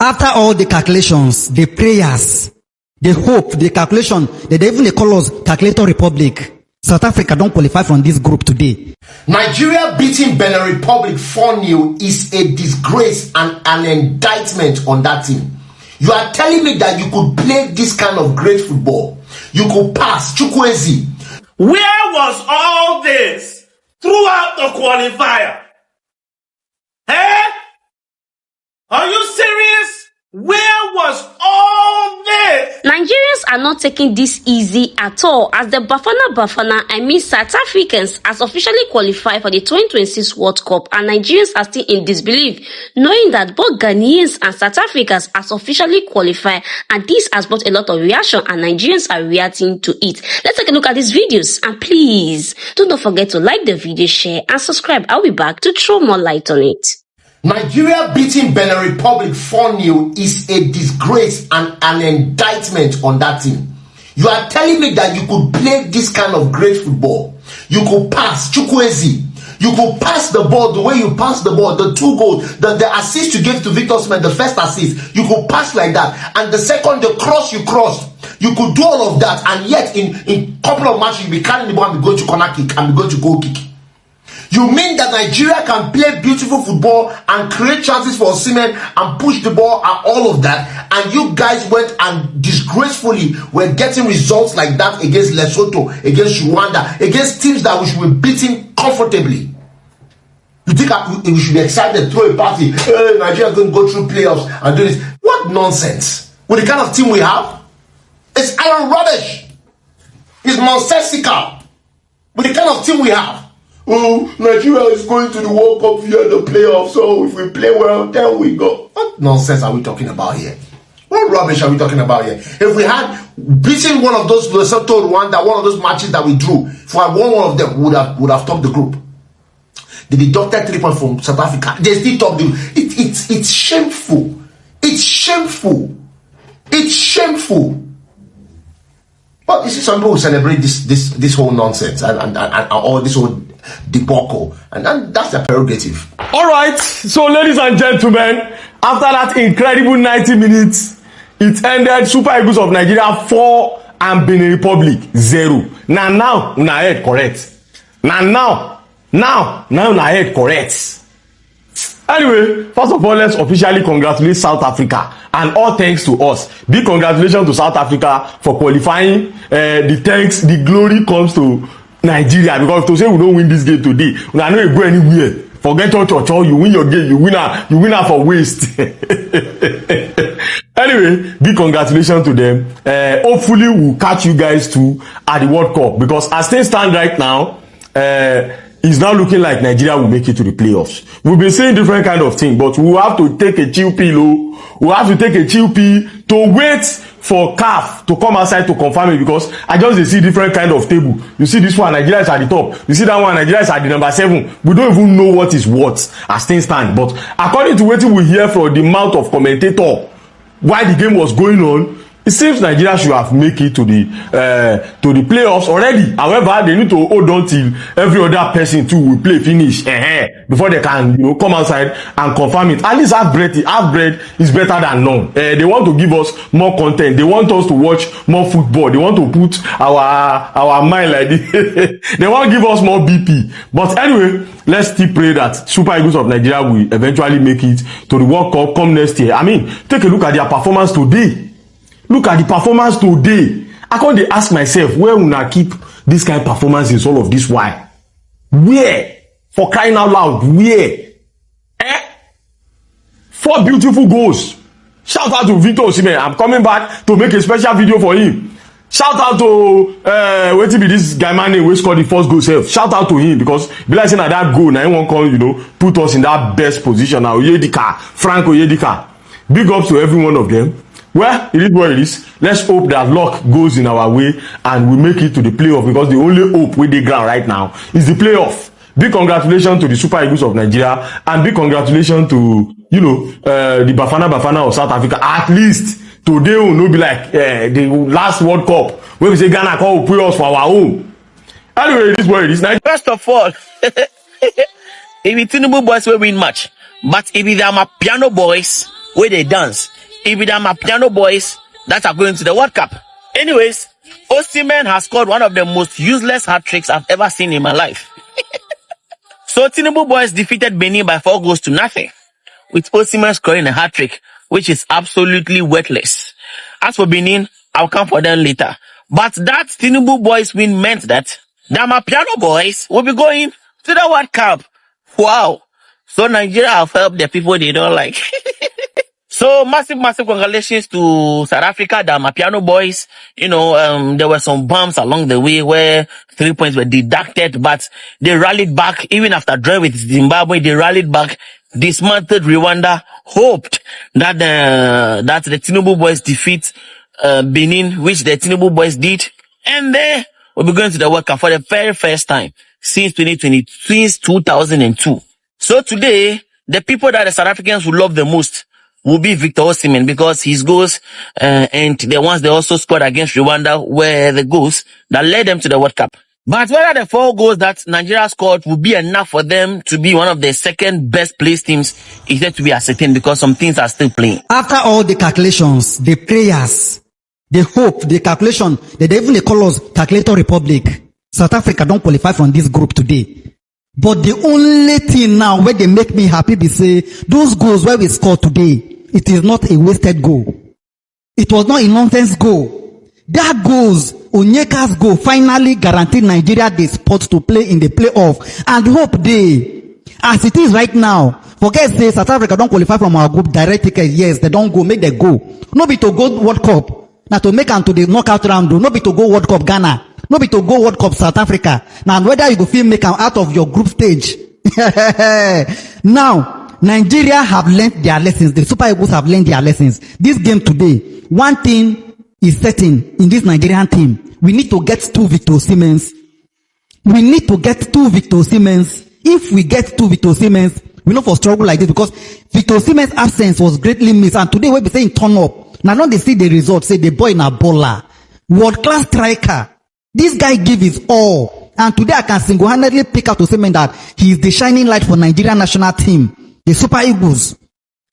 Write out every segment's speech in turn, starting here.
After all the calculations, the prayers, the hope, the calculation, they even call us Calculator Republic. South Africa don't qualify from this group today. Nigeria beating Benin Republic 4-0 is a disgrace and an indictment on that team. You are telling me that you could play this kind of great football? You could pass Chukwueze. Where was all this throughout the qualifier? Hey? Are you serious? Where was all this? Nigerians are not taking this easy at all, as the Bafana, South Africans has officially qualified for the 2026 World Cup, and Nigerians are still in disbelief, knowing that both Ghanaians and South Africans has officially qualified, and this has brought a lot of reaction, and Nigerians are reacting to it. Let's take a look at these videos, and please, do not forget to like the video, share, and subscribe. I'll be back to throw more light on it. Nigeria beating Benin Republic 4-0 is a disgrace and an indictment on that team. You are telling me that you could play this kind of great football? You could pass Chukwueze. You could pass the ball the way you pass the ball, the 2 goals, the assist you gave to Victor Osimhen, the first assist. You could pass like that. And the second, the cross you crossed. You could do all of that. And yet, in couple of matches, you'll be carrying the ball and be going to corner kick and be going to goal kick. You mean that Nigeria can play beautiful football and create chances for Osimhen and push the ball and all of that, and you guys went and disgracefully were getting results like that against Lesotho, against Rwanda, against teams that we should be beating comfortably? You think we should be excited, throw a party, hey, Nigeria is going to go through playoffs and do this? What nonsense! With the kind of team we have, it's iron rubbish. It's nonsensical. With the kind of team we have. Oh, Nigeria is going to the World Cup via the playoffs, so if we play well, then we go. What nonsense are we talking about here? What rubbish are we talking about here? If we had beaten one of those Lesotho, Rwanda, one of those matches that we drew, if we had won one of them, we would have topped the group. They deducted 3 points from South Africa. They still topped the group. It's shameful. It's shameful. It's shameful. But you see, some people celebrate this whole nonsense and all this whole debacle, and that's their prerogative. All right, so ladies and gentlemen, after that incredible 90 minutes, it ended Super Eagles of Nigeria 4 and Benin Republic 0. Now, una head correct. Now, una head correct. Anyway, first of all, let's officially congratulate South Africa, and all thanks to us. Big congratulations to South Africa for qualifying. The glory comes to Nigeria, because to say we don't win this game today, we are not go anywhere. Forget your you win your game, you win her for waste. Anyway, big congratulations to them. Hopefully we'll catch you guys too at the World Cup, because as things stand right now, it's now looking like Nigeria will make it to the playoffs. We've been saying different kind of things, but we'll have to take a chill pill. We'll have to take a chill pill to wait for CAF to come outside to confirm it, because I just see different kind of table. You see this one, Nigeria is at the top. You see that one, Nigeria is at the number 7. We don't even know what is what as things stand. But according to what we hear from the mouth of commentator, while the game was going on, it seems Nigeria should have made it to the playoffs already. However, they need to hold on till every other person too will play finish before they can, come outside and confirm it. At least half bread is better than none. They want to give us more content. They want us to watch more football. They want to put our mind like this. They want to give us more BP. But anyway, let's still pray that Super Eagles of Nigeria will eventually make it to the World Cup come next year. I mean, take a look at their performance today. Look at the performance today. I can't ask myself, where will I keep this kind of performances all of this while? Where? For crying out loud, where? 4 beautiful goals. Shout out to Victor Osimhen. I'm coming back to make a special video for him. Shout out to wait till be this guy man name wey score the first goal self. Shout out to him, because be like saying that goal now he won't come, put us in that best position now. Frank Oyedika. Big ups to every one of them. Well, it is what it is. Let's hope that luck goes in our way and we make it to the playoff, because the only hope with the ground right now is the playoff. Big congratulations to the Super Eagles of Nigeria, and big congratulations to, the Bafana of South Africa. At least today will not be like the last World Cup where we say Ghana will put us for our own. Anyway, it is what it is. First of all, if it's Tinubu boys will win match, but if it's my piano boys where they dance, it be the Amapiano boys that are going to the World Cup. Anyways, Osimhen has scored one of the most useless hat-tricks I've ever seen in my life. So Tinubu boys defeated Benin by 4-0, with Osimhen scoring a hat-trick, which is absolutely worthless. As for Benin, I'll come for them later. But that Tinubu boys win meant that the Amapiano boys will be going to the World Cup. Wow. So Nigeria have helped the people they don't like. So massive congratulations to South Africa, the Amapiano boys. You know, there were some bumps along the way where 3 points were deducted, but they rallied back. Even after drawing with Zimbabwe, they rallied back, dismantled Rwanda, hoped that the Tinubu boys defeat Benin, which the Tinubu boys did, and they will be going to the World Cup for the very first time since 2002. So today, the people that the South Africans will love the most will be Victor Osimhen, because his goals and the ones they also scored against Rwanda were the goals that led them to the World Cup. But whether the 4 goals that Nigeria scored will be enough for them to be one of the second best placed teams is yet to be ascertained, because some things are still playing. After all the calculations, the prayers, the hope, the calculation, they even call us Calculator Republic. South Africa don't qualify from this group today. But the only thing now where they make me happy be say, those goals where we scored today, it is not a wasted goal. It was not a nonsense goal. That goals, Onyeka's goal, finally guaranteed Nigeria the spot to play in the playoff. And hope they, as it is right now, forget say South Africa don't qualify from our group, direct ticket, yes, they don't go, make the go. No be to go World Cup, now to make them to the knockout round, no be to go World Cup Ghana. No be to go World Cup South Africa. Now whether you go feel make them out of your group stage. Now, Nigeria have learned their lessons. The Super Eagles have learned their lessons. This game today, one thing is certain in this Nigerian team. We need to get 2 Victor Osimhens. We need to get 2 Victor Osimhens. If we get 2 Victor Osimhens, we not for struggle like this, because Victor Osimhen's absence was greatly missed. And today we be saying turn up. Now don't they see the result, say the boy in a baller. World class striker. This guy give his all. And today I can single-handedly pick out Osimhen that he is the shining light for Nigerian national team. The Super Eagles.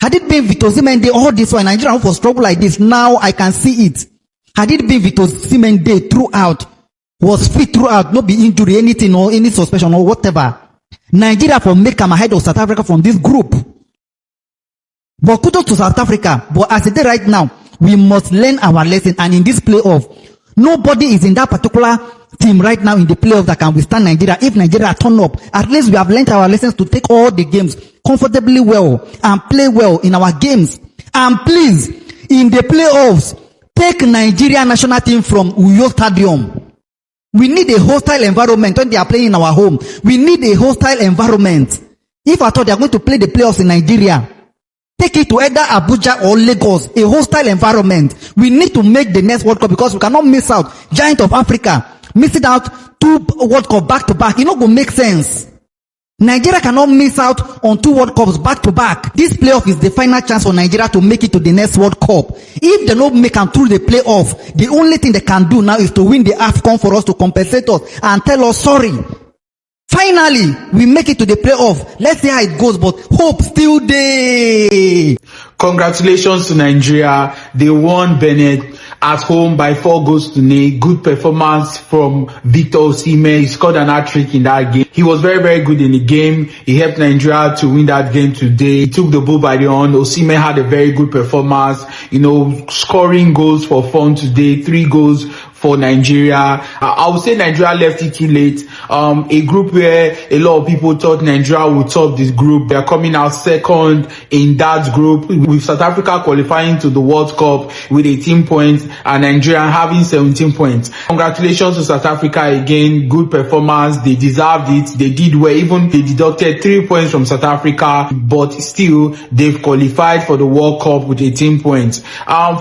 Had it been Victor Osimhen Day all this while Nigeria for struggle like this, now I can see it. Had it been Victor Osimhen Day throughout, was fit throughout, no be injury, anything or any suspension or whatever, Nigeria for make them ahead of South Africa from this group. But kudos to South Africa. But as it is right now, we must learn our lesson. And in this playoff, nobody is in that particular team right now in the playoff that can withstand Nigeria. If Nigeria turn up, at least we have learned our lessons to take all the games comfortably well and play well in our games. And please, in the playoffs, take Nigeria national team from Uyo Stadium. We need a hostile environment when they are playing in our home. We need a hostile environment. If I thought they are going to play the playoffs in Nigeria, take it to either Abuja or Lagos, a hostile environment. We need to make the next World Cup, because we cannot miss out. Giant of Africa, missing out 2 World Cup back to back. It not going to make sense. Nigeria cannot miss out on 2 World Cups back to back. This playoff is the final chance for Nigeria to make it to the next World Cup. If they don't make them through the playoff, the only thing they can do now is to win the AFCON for us to compensate us and tell us sorry. Finally, we make it to the playoff. Let's see how it goes, but hope still there. Congratulations to Nigeria. They won Benin at home by 4-0. Good performance from Victor Osimhen. He scored an hat-trick in that game. He was very, very good in the game. He helped Nigeria to win that game today. He took the bull by the horn. Osimhen had a very good performance, scoring goals for fun today. 3 goals for Nigeria. I would say Nigeria left it too late. A group where a lot of people thought Nigeria would top this group. They are coming out second in that group, with South Africa qualifying to the World Cup with 18 points and Nigeria having 17 points. Congratulations to South Africa again. Good performance. They deserved it. They did well. Even they deducted 3 points from South Africa, but still they've qualified for the World Cup with 18 points.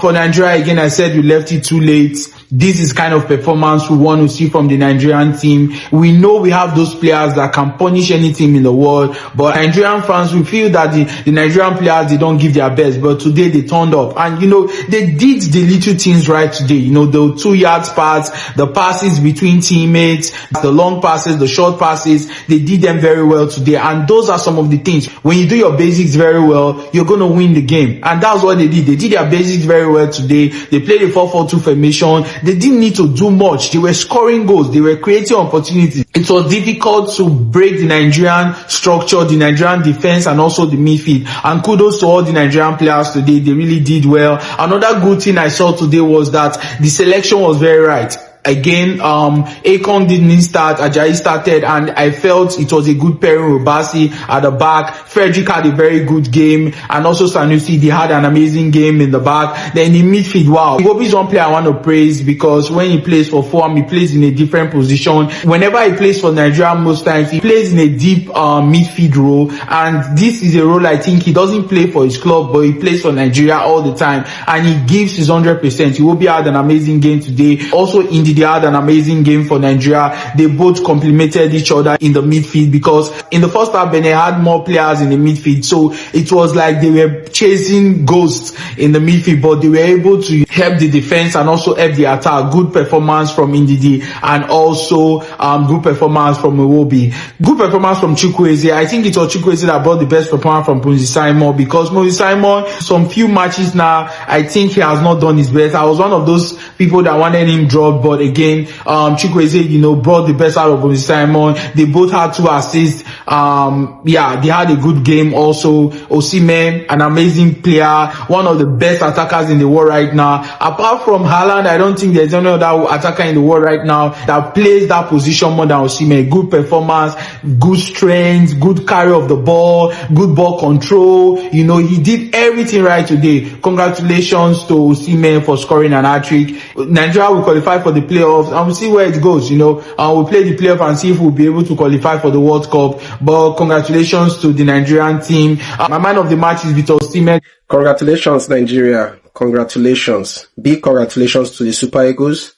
For Nigeria again, I said we left it too late. this is kind of performance we want to see from the Nigerian team. We know we have those players that can punish any team in the world, but Nigerian fans, we feel that the Nigerian players, they don't give their best, but today they turned up. And, they did the little things right today. The 2 yards pass, the passes between teammates, the long passes, the short passes, they did them very well today. And those are some of the things. When you do your basics very well, you're going to win the game. And that's what they did. They did their basics very well today. They played a 4-4-2 formation. They didn't need to do much. They were scoring goals. They were creating opportunities. It was difficult to break the Nigerian structure, the Nigerian defense, and also the midfield. And kudos to all the Nigerian players today. They really did well. Another good thing I saw today was that the selection was very right. Again, Akon didn't start, Ajayi started, and I felt it was a good pairing with Basi at the back. Frederick had a very good game, and also Sanusi, they had an amazing game in the back. Then in midfield, wow. Iwobi is one player I want to praise, because when he plays for Fulham, he plays in a different position. Whenever he plays for Nigeria, most times, he plays in a deep midfield role, and this is a role I think he doesn't play for his club, but he plays for Nigeria all the time, and he gives his 100%. Iwobi had an amazing game today. Also, they had an amazing game for Nigeria. They both complemented each other in the midfield, because in the first half, Benin had more players in the midfield. So it was like they were chasing ghosts in the midfield, but they were able to help the defense and also help the attack. Good performance from Ndidi, and also good performance from Iwobi. Good performance from Chukwueze. I think it was Chukwueze that brought the best performance from Moses Simon, because Moses Simon, some few matches now, I think he has not done his best. I was one of those people that wanted him dropped, but again, Chukwueze, brought the best out of Moses Simon. They both had 2 assists. They had a good game also. Osimhen, an amazing player, one of the best attackers in the world right now. Apart from Haaland, I don't think there's any other attacker in the world right now that plays that position more than Osimhen. Good performance, good strength, good carry of the ball, good ball control. He did everything right today. Congratulations to Osimhen for scoring an hat-trick. Nigeria will qualify for the playoffs, and we'll see where it goes. We'll play the playoff and see if we'll be able to qualify for the World Cup. But congratulations to the Nigerian team. My man of the match is Victor Osimhen. Congratulations, Nigeria. Congratulations. Big congratulations to the Super Eagles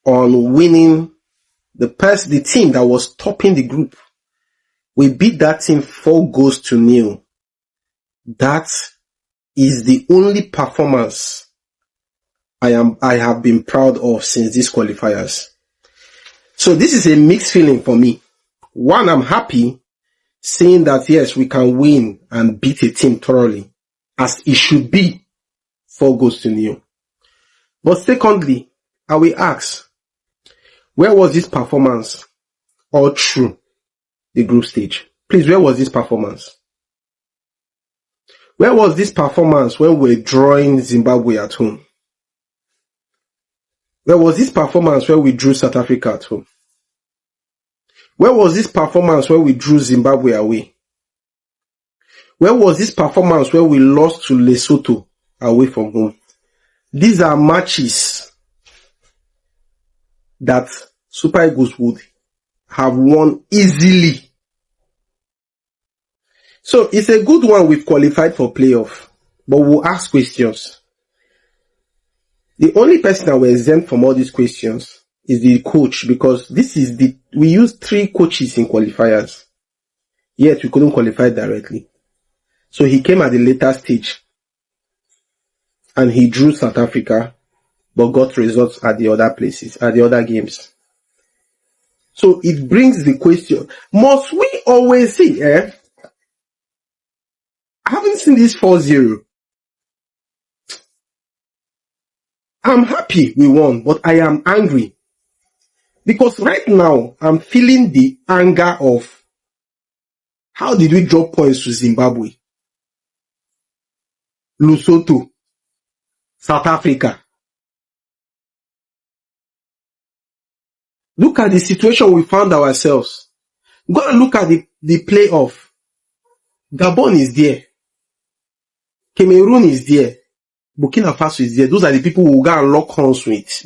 on winning the team that was topping the group. We beat that team 4-0. That is the only performance I have been proud of since these qualifiers. So this is a mixed feeling for me. One, I'm happy saying that yes, we can win and beat a team thoroughly, as it should be, 4-0. But secondly, I will ask, where was this performance all through the group stage? Please, where was this performance? Where was this performance when we were drawing Zimbabwe at home? Where was this performance when we drew South Africa at home? Where was this performance when we drew Zimbabwe away? Where was this performance when we lost to Lesotho away from home? These are matches that Super Eagles would have won easily. So it's a good one we've qualified for playoff, but we'll ask questions. The only person that will exempt from all these questions is the coach, because we used 3 coaches in qualifiers, yet we couldn't qualify directly. So he came at the later stage and he drew South Africa, but got results at the other places, at the other games. So it brings the question, must we always see, I haven't seen this 4-0. I'm happy we won, but I am angry. Because right now, I'm feeling the anger of, how did we drop points to Zimbabwe, Lesotho, South Africa? Look at the situation we found ourselves. Go and look at the playoff. Gabon is there. Cameroon is there. Burkina Faso is there. Those are the people who will go and lock horns with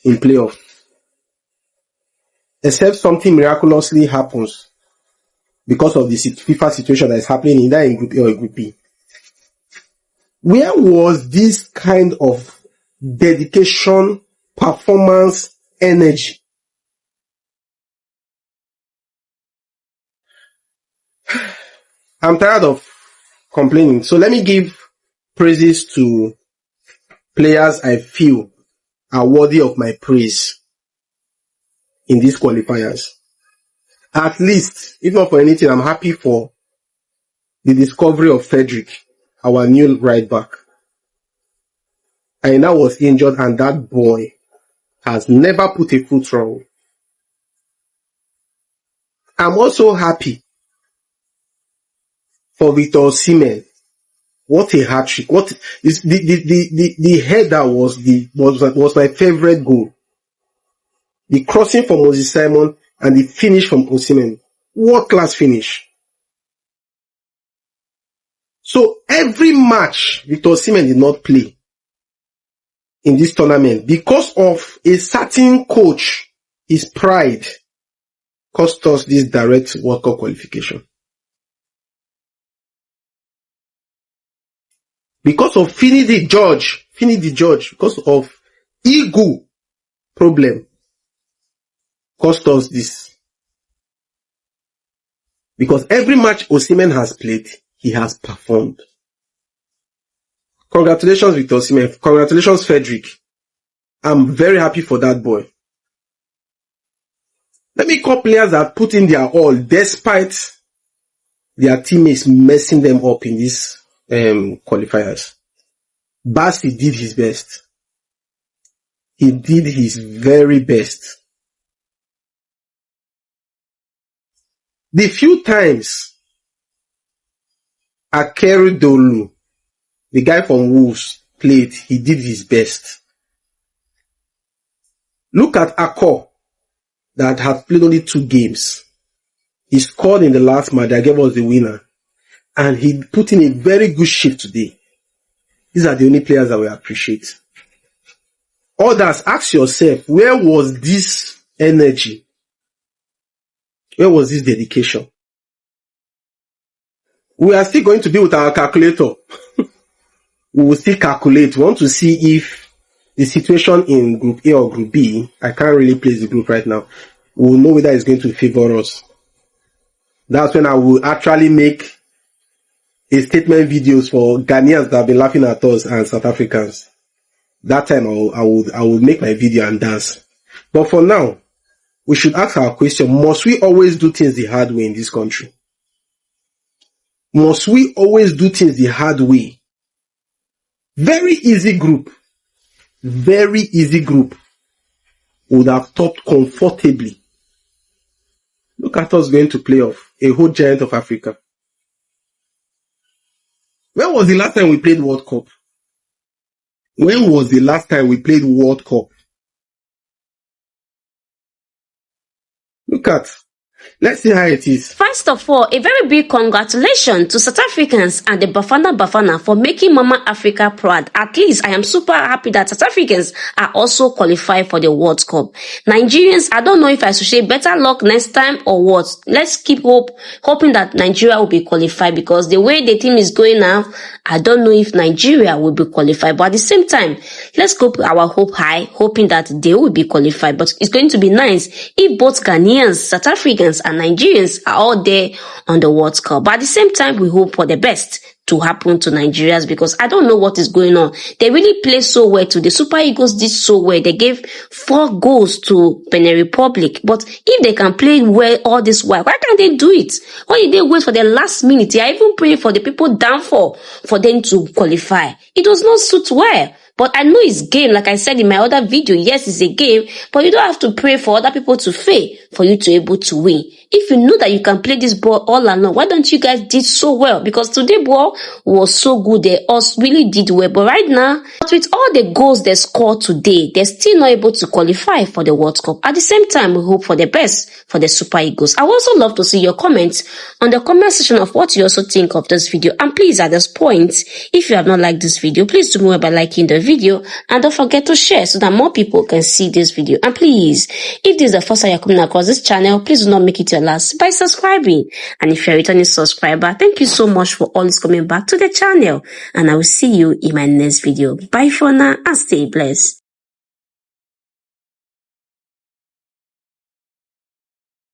in playoff. Except something miraculously happens because of the FIFA situation that is happening either in Group A or Group B. Where was this kind of dedication performance, energy. I'm tired of complaining. So let me give praises to players I feel are worthy of my praise in these qualifiers. At least, if not for anything, I'm happy for the discovery of Frederick, our new right back. Aina was injured and that boy has never put a foot wrong. I'm also happy for Victor Osimhen. What a hat trick! What is the header was my favorite goal. The crossing from Moses Simon and the finish from Osimhen. World class finish. So every match Victor Osimhen did not play in this tournament because of a certain coach. His pride cost us this direct World Cup qualification. Because of Finidi George, because of ego problem, cost us this. Because every match Osimhen has played, he has performed. Congratulations, Victor Osimhen. Congratulations, Frederick. I'm very happy for that boy. Let me call players that put in their all despite their teammates messing them up in these qualifiers. Basi did his best. He did his very best. The few times Akeredolu, the guy from Wolves, played, he did his best. Look at Akko, that had played only 2 games. He scored in the last match that gave us the winner. And he put in a very good shift today. These are the only players that we appreciate. Others, ask yourself, where was this energy? Where was this dedication? We are still going to be with our calculator. We will still calculate. We want to see if the situation in Group A or Group B, I can't really place the group right now, we will know whether it's going to favor us. That's when I will actually make a statement videos for Ghanaians that have been laughing at us and South Africans. That time I will make my video and dance. But for now, we should ask our question, must we always do things the hard way in this country? Must we always do things the hard way? Very easy group. Very easy group. Would have topped comfortably. Look at us going to playoff. A whole giant of Africa. When was the last time we played World Cup? When was the last time we played World Cup? Look at. Let's see how it is. First of all, a very big congratulations to South Africans and the Bafana for making Mama Africa proud. At least I am super happy that South Africans are also qualified for the World Cup. Nigerians, I don't know if I should say better luck next time or what. Let's keep hoping that Nigeria will be qualified, because the way the team is going now, I don't know if Nigeria will be qualified. But at the same time, let's keep our hope high, hoping that they will be qualified. But it's going to be nice if both Ghanaians, South Africans and Nigerians are all there on the World Cup. But at the same time, we hope for the best to happen to Nigerians, because I don't know what is going on. They really play so well too. The Super Eagles did so well. They gave 4 goals to Benin Republic. But if they can play well all this while, why can't they do it? Why did they wait for the last minute? They are even praying for the people down for them to qualify. It does not suit well. But I know it's game, like I said in my other video. Yes, it's a game, but you don't have to pray for other people to fail for you to be able to win. If you know that you can play this ball all along, why don't you guys did so well? Because today ball was so good, they us really did well. But right now, but with all the goals they scored today, they're still not able to qualify for the World Cup. At the same time, we hope for the best for the Super Eagles. I would also love to see your comments on the comment section of what you also think of this video. And please, at this point, if you have not liked this video, please do more by liking the video, and don't forget to share so that more people can see this video. And please, if this is the first time you're coming across this channel, please do not make it your last by subscribing. And if you're a returning subscriber, thank you so much for always coming back to the channel, and I will see you in my next video. Bye for now and stay blessed.